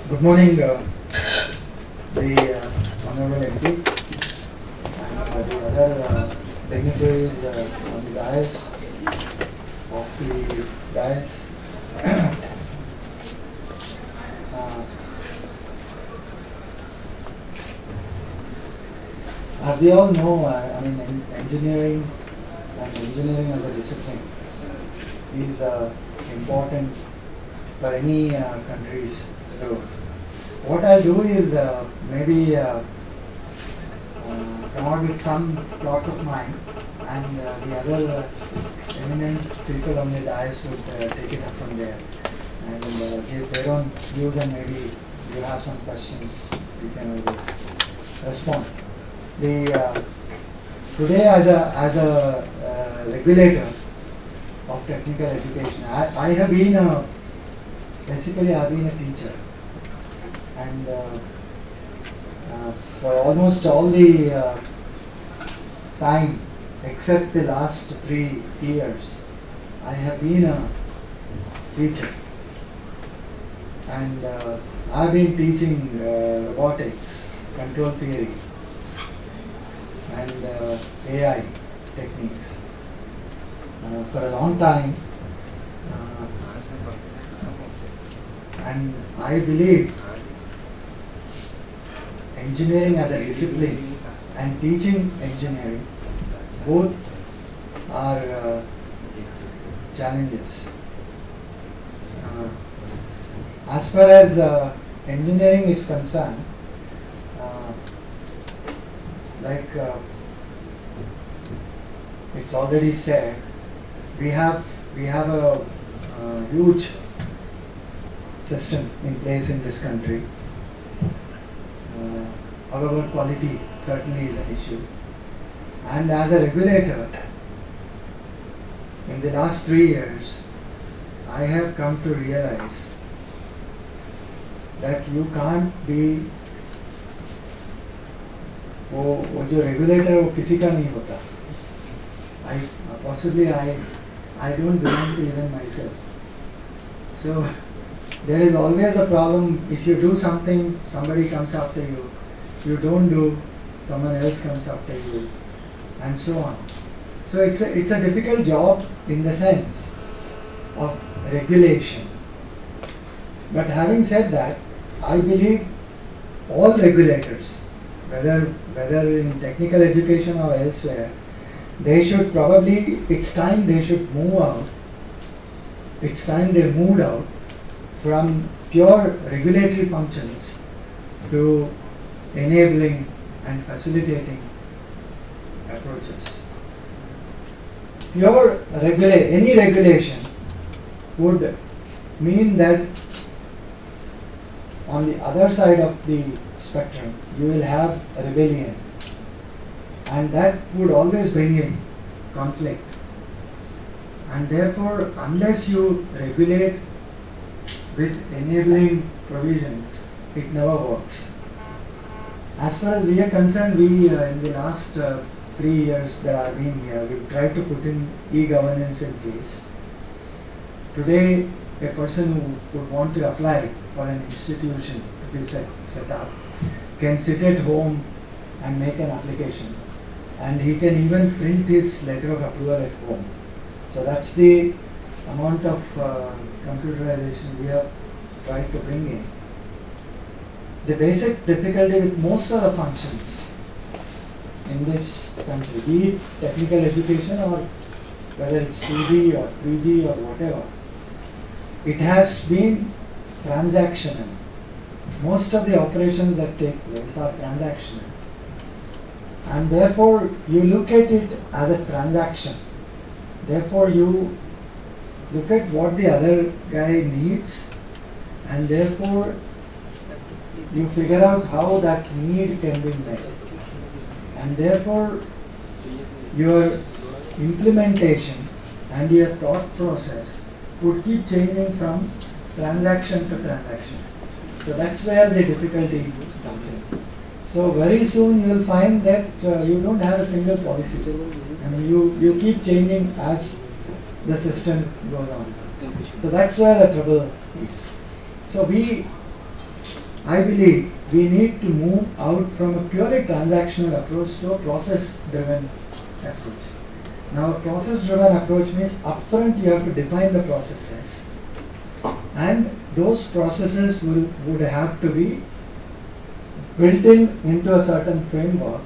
Good morning, the Honorable MP and the other dignitaries on the dais, of the dais. As we all know, engineering and engineering as a discipline is important for any country's growth. What I'll do is maybe come out with some thoughts of mine, and the other eminent people on the dais would take it up from there and give their own views, and maybe you have some questions, you can always respond. Today, as a regulator of technical education, I have been basically I've been a teacher, and for almost all the time except the last 3 years, I have been a teacher, and I've been teaching robotics, control theory, and AI techniques for a long time, and I believe engineering as a discipline and teaching engineering both are challenges. As far as engineering is concerned, it's already said, we have a huge system in place in this country. However, quality certainly is an issue. And as a regulator, in the last 3 years, I have come to realize that you can't be वो जो regulator वो किसी का नहीं होता. I don't belong to even myself. So there is always a problem. If you do something, somebody comes after you. You don't do, someone else comes after you, and so on. So it's a difficult job in the sense of regulation. But having said that, I believe all regulators, whether in technical education or elsewhere, they should probably, it's time they should move out. It's time they moved out from pure regulatory functions to enabling and facilitating approaches. Any regulation would mean that on the other side of the spectrum you will have a rebellion, and that would always bring in conflict. And therefore, unless you regulate with enabling provisions, it never works. As far as we are concerned, we in the last 3 years that I've been here, we've tried to put in e-governance in place. Today, a person who would want to apply for an institution to be set up can sit at home and make an application, and he can even print his letter of approval at home. So that's the amount of computerization we have tried to bring in. The basic difficulty with most of the functions in this country, be it technical education or whether it's 2G or 3G or whatever, it has been transactional. Most of the operations that take place are transactional, and therefore you look at it as a transaction. Therefore you look at what the other guy needs, and therefore you figure out how that need can be met, and therefore your implementation and your thought process would keep changing from transaction to transaction. So that's where the difficulty comes in. So very soon you will find that you don't have a single policy. I mean, you keep changing as the system goes on. So that's where the trouble is. So we I believe we need to move out from a purely transactional approach to a process-driven approach. Now, a process-driven approach means upfront you have to define the processes, and those processes would have to be built into a certain framework.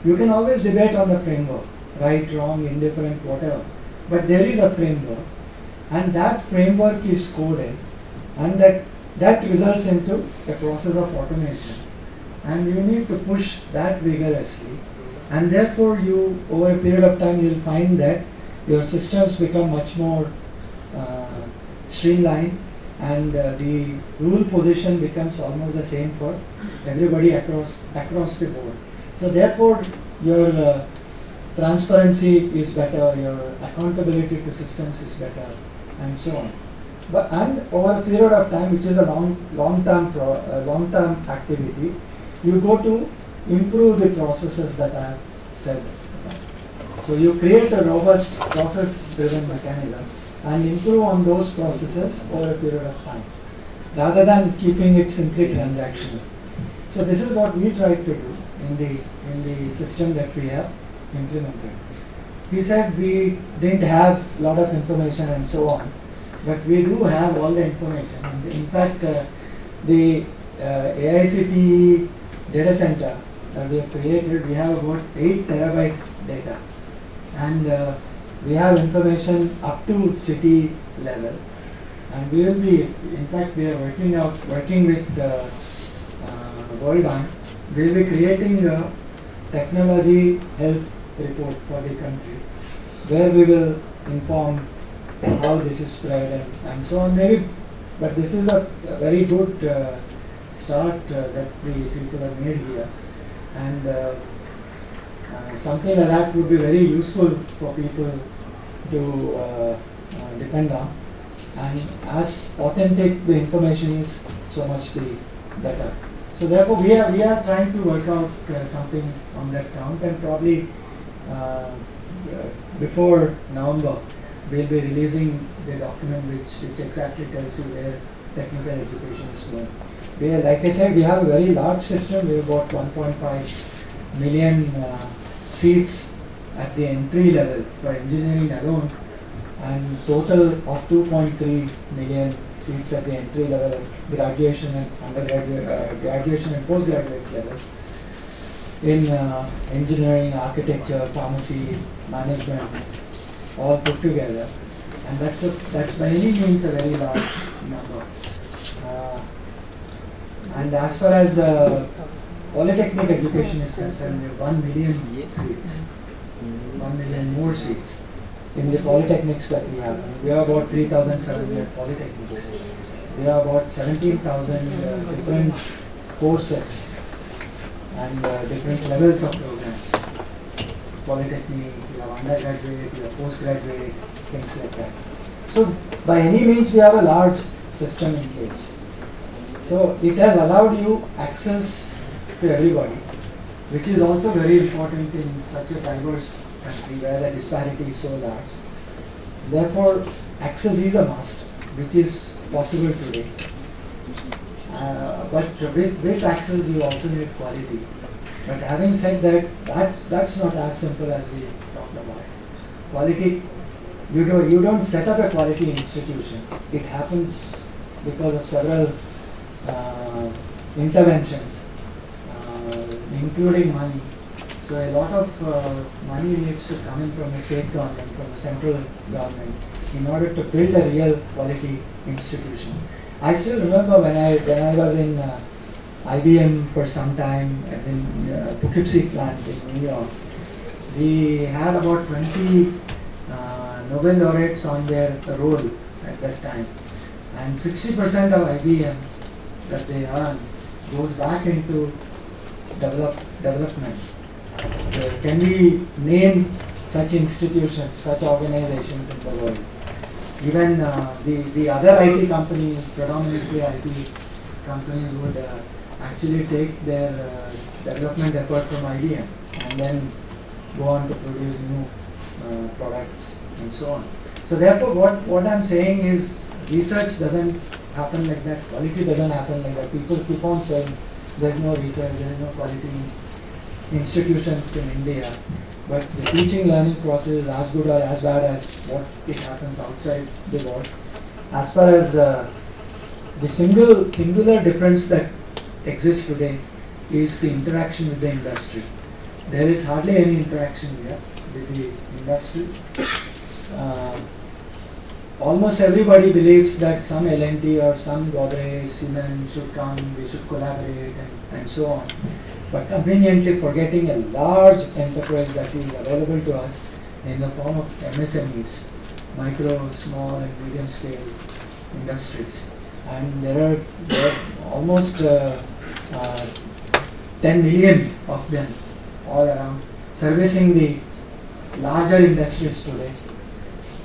You can always debate on the framework, right, wrong, indifferent, whatever, but there is a framework, and that framework is coded, and that results into a process of automation, and you need to push that vigorously, and therefore you, over a period of time, you'll find that your systems become much more streamlined, and the rule position becomes almost the same for everybody across the board. So therefore your transparency is better, your accountability to systems is better, and so on. And over a period of time, which is a long-term activity, you go to improve the processes that I have said. So you create a robust process-driven mechanism and improve on those processes over a period of time, rather than keeping it simply transactional. So this is what we tried to do in the system that we have implemented. He said we didn't have a lot of information and so on, but we do have all the information. And in fact, the AICTE data center that we have created, we have about 8 terabyte data, and we have information up to city level. And we will be, in fact, we are working with World Bank. We will be creating a technology health report for the country, where we will inform how this is spread and so on. Maybe, but this is a very good start that the people have made here, and something like that would be very useful for people to depend on. And as authentic the information is, so much the better. So therefore, we are trying to work out something on that count, and probably before November, we'll be releasing the document which exactly tells you where technical education is going. Like I said, we have a very large system. We have got 1.5 million seats at the entry level for engineering alone, and total of 2.3 million seats at the entry level, graduation and undergraduate, graduation and postgraduate level in engineering, architecture, pharmacy, management, all put together, and that's by any means a very large number. And as far as polytechnic education is concerned, we have 1 million seats, 1 million more seats in the polytechnics that we have. We have about 3,700 polytechnics. We have about 17,000 different courses and different levels of programs. Polytechnic, you have undergraduate, you have postgraduate, things like that. So by any means we have a large system in place. So it has allowed you access to everybody, which is also very important in such a diverse country where the disparity is so large. Therefore, access is a must, which is possible today. But with access, you also need quality. But having said that, that's not as simple as we talked about. Quality, you don't set up a quality institution. It happens because of several interventions, including money. So a lot of money needs to come in from the state government, from the central government, in order to build a real quality institution. I still remember when I was in IBM for some time in Poughkeepsie plant in New York. We had about 20 Nobel laureates on their roll at that time, and 60% of IBM that they earn goes back into development. Can we name such institutions, such organizations in the world? Even the other IT companies, predominantly IT companies, would actually take their development effort from IBM and then go on to produce new products and so on. So therefore, what I'm saying is research doesn't happen like that. Quality doesn't happen like that. People keep on saying there's no research, there is no quality institutions in India. But the teaching learning process is as good or as bad as what it happens outside the world. As far as the singular difference that exists today is the interaction with the industry. There is hardly any interaction here with the industry. Almost everybody believes that some L&T or some Godrej, Siemens should come, we should collaborate and so on. But conveniently forgetting a large enterprise that is available to us in the form of MSMEs, micro, small and medium scale industries. And there are almost 10 million of them all around servicing the larger industries today.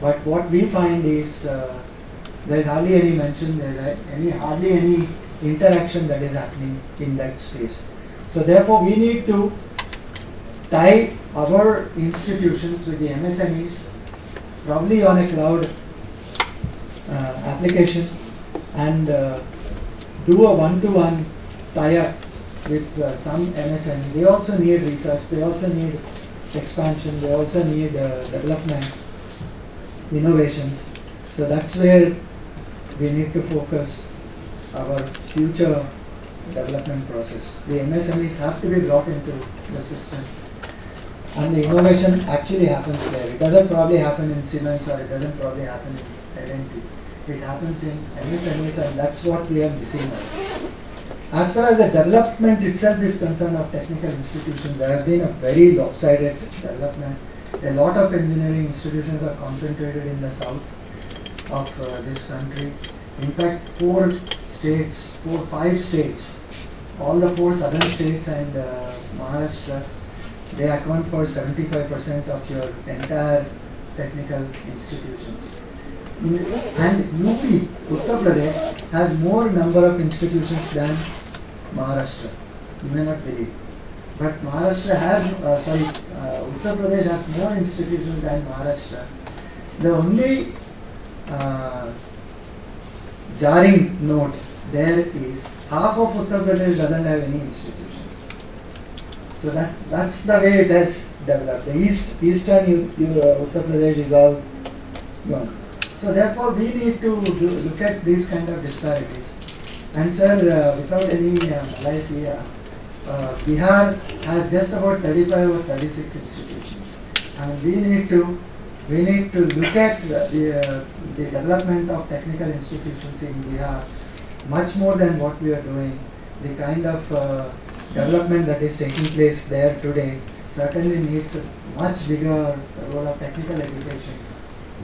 But what we find is there is hardly any mention, there is hardly any interaction that is happening in that space. So therefore we need to tie our institutions with the MSMEs, probably on a cloud application, and do a one-to-one tie-up with some MSME. They also need research, they also need expansion, they also need development, innovations. So that's where we need to focus our future development process. The MSMEs have to be brought into the system, and the innovation actually happens there. It doesn't probably happen in Siemens, or it doesn't probably happen in L&T. It happens in MSMEs, and that's what we are missing out. As far as the development itself is concerned of technical institutions, there has been a very lopsided development. A lot of engineering institutions are concentrated in the south of this country. In fact, 5 states, all the 4 southern states and Maharashtra, they account for 75% of your entire technical institutions. And UP, Uttar Pradesh, has more number of institutions than Maharashtra. You may not believe. But Maharashtra has, Uttar Pradesh has more institutions than Maharashtra. The only jarring note there is half of Uttar Pradesh doesn't have any institution. So that's the way it has developed. The eastern Uttar Pradesh is all gone. So therefore we need to look at these kind of disparities. And sir, without any Malaysia, Bihar has just about 35 or 36 institutions. And we need to look at the development of technical institutions in Bihar much more than what we are doing. The kind of development that is taking place there today certainly needs a much bigger role of technical education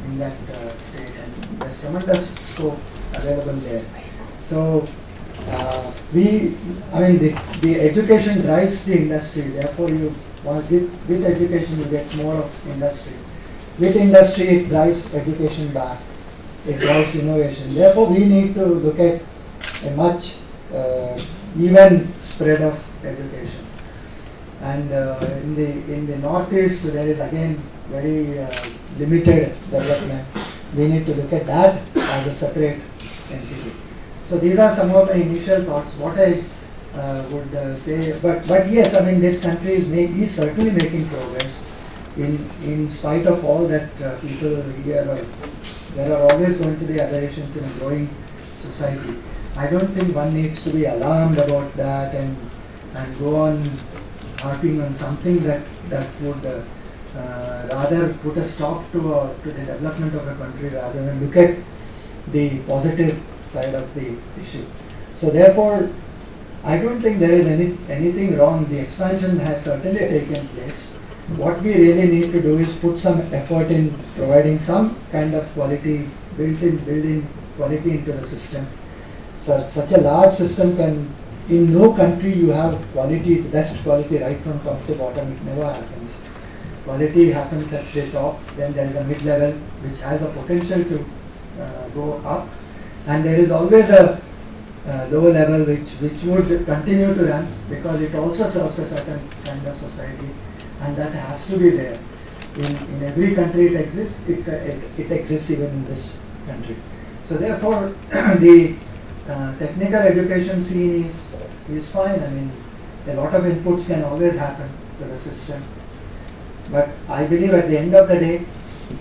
in that state, and there's tremendous scope available there. So the education drives the industry. Therefore, with education you get more of industry. With industry, it drives education back. It drives innovation. Therefore, we need to look at a much even spread of education. And in the northeast, there is again very limited development. We need to look at that as a separate entity. So these are some of my initial thoughts. What I would say, but yes, this country is certainly making progress. In spite of all that people hear, there are always going to be aberrations in a growing society. I don't think one needs to be alarmed about that and go on harping on something that would rather put a stop to the development of a country rather than look at the positive side of the issue. So therefore, I don't think there is anything wrong. The expansion has certainly taken place. What we really need to do is put some effort in providing some kind of quality, building quality into the system. So such a large system in no country you have quality, best quality right from top to bottom. It never happens. Quality happens at the top, then there is a mid-level which has a potential to go up, and there is always a lower level which would continue to run because it also serves a certain kind of society, and that has to be there. In every country it exists, it exists even in this country. So therefore technical education scene is fine. I mean, a lot of inputs can always happen to the system. But I believe at the end of the day,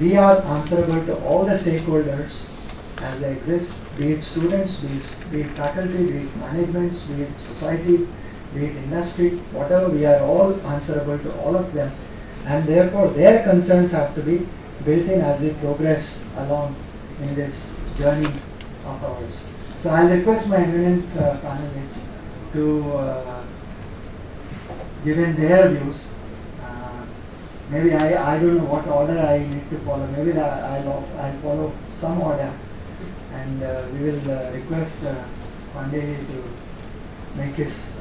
we are answerable to all the stakeholders as they exist, be it students, be it faculty, be it managements, be it society, be it industry, whatever, we are all answerable to all of them. And therefore, their concerns have to be built in as we progress along in this journey of ours. So I'll request my eminent panelists to give in their views. Maybe I don't know what order I need to follow. Maybe I'll follow some order, and we will request Pandey to make his